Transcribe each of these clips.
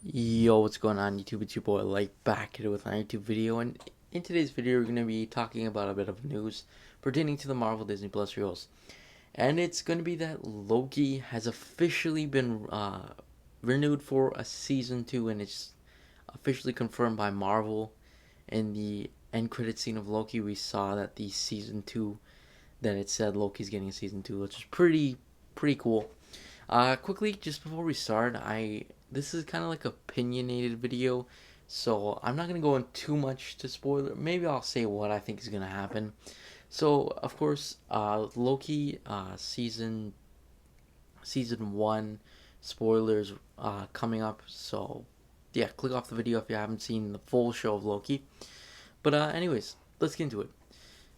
Yo, what's going on YouTube? It's your boy Like back here with my YouTube video, and in today's video we're going to be talking about a bit of news pertaining to the Marvel Disney Plus shows. And it's going to be that Loki has officially been renewed for a season 2, and it's officially confirmed by Marvel. In the end credit scene of Loki, we saw that the season 2, that it said Loki's getting a season 2, which is pretty cool. Quickly, just before we start, this is kind of like opinionated video, so I'm not gonna go in too much to spoil it. Maybe I'll say what I think is gonna happen. So, of course, Loki, season 1 spoilers coming up. So, yeah, click off the video if you haven't seen the full show of Loki. But anyways, let's get into it.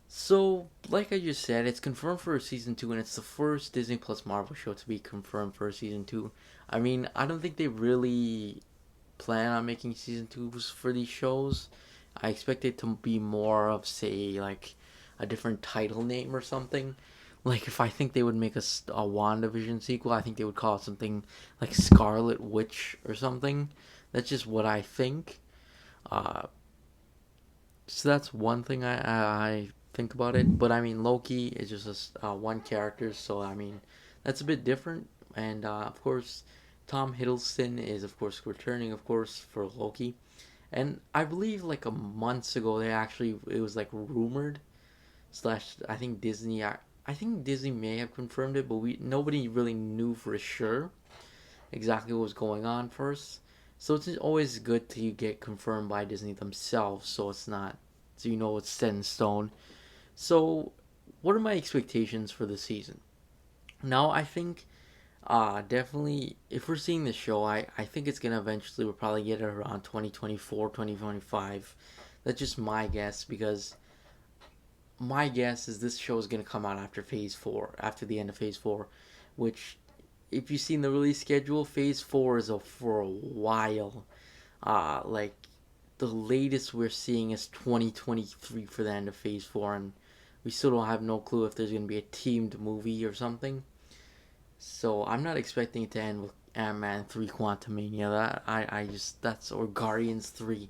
So, like I just said, it's confirmed for a season 2, and it's the first Disney Plus Marvel show to be confirmed for a season 2. I mean, I don't think they really plan on making season 2s for these shows. I expect it to be more of, say, like a different title name or something. Like, if I think they would make a WandaVision sequel, I think they would call it something like Scarlet Witch or something. That's just what I think. Uh, so that's one thing I think about it. But I mean, Loki is just one character, so I mean, that's a bit different. And of course, Tom Hiddleston is of course returning, of course, for Loki. And I believe like a months ago, it was like rumored slash I think I think Disney may have confirmed it, but we nobody really knew for sure exactly what was going on first. So it's always good to get confirmed by Disney themselves, so it's not so you know it's set in stone. So, what are my expectations for the season? Now, I think definitely if we're seeing the show, I think it's gonna eventually we'll probably get it around 2024, 2025. That's just my guess because my guess is this show is gonna come out after Phase 4, after the end of Phase 4, which if you've seen the release schedule, Phase 4 is for a while. Like the latest we're seeing is 2023 for the end of Phase 4, and we still don't have no clue if there's going to be a teamed movie or something. So I'm not expecting it to end with Ant-Man 3 Quantumania. That's or Guardians 3.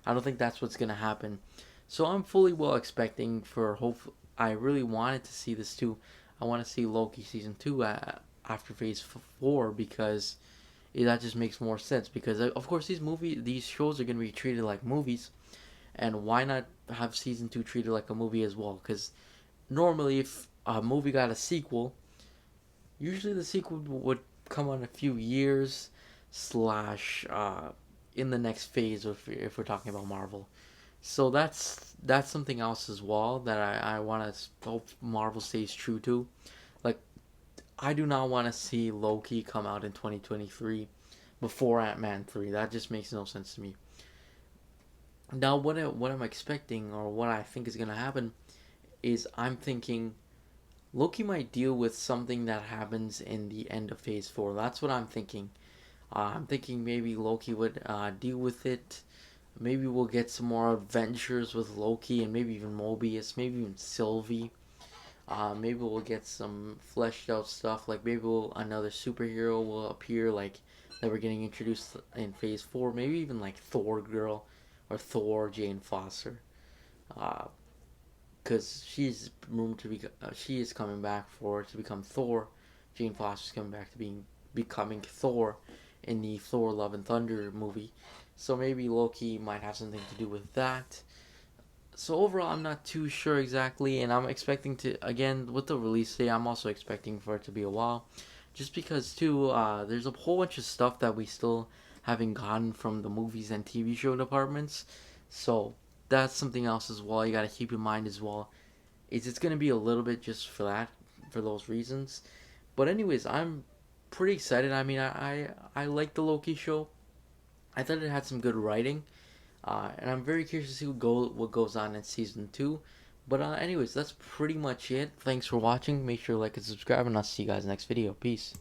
I don't think that's what's going to happen. So I'm fully well expecting for hope. I really wanted to see this too. I want to see Loki season 2 after Phase 4 because that just makes more sense because of course these shows are going to be treated like movies, and why not have season 2 treated like a movie as well? Because normally if a movie got a sequel, usually the sequel would come on a few years slash in the next phase if we're talking about Marvel. So that's something else as well that I want to hope Marvel stays true to. Like, I do not want to see Loki come out in 2023 before Ant-Man 3. That just makes no sense to me. Now, what I'm expecting or what I think is going to happen is I'm thinking Loki might deal with something that happens in the end of Phase 4. That's what I'm thinking. I'm thinking maybe Loki would deal with it. Maybe we'll get some more adventures with Loki and maybe even Mobius, maybe even Sylvie. Maybe we'll get some fleshed out stuff. Like maybe another superhero will appear, like that we're getting introduced in Phase 4. Maybe even like Thor Girl or Thor Jane Foster. Because she's rumored to be, she is coming back to become Thor. Jane Foster's coming back to becoming Thor in the Thor Love and Thunder movie. So maybe Loki might have something to do with that. So overall, I'm not too sure exactly, and I'm expecting to again with the release date. I'm also expecting for it to be a while, just because too. There's a whole bunch of stuff that we still haven't gotten from the movies and TV show departments. So that's something else as well. You got to keep in mind as well. Is it's gonna be a little bit just for that, for those reasons. But anyways, I'm pretty excited. I mean, I like the Loki show. I thought it had some good writing. And I'm very curious to see what goes on in season 2. But anyways, that's pretty much it. Thanks for watching. Make sure to like and subscribe, and I'll see you guys next video. Peace.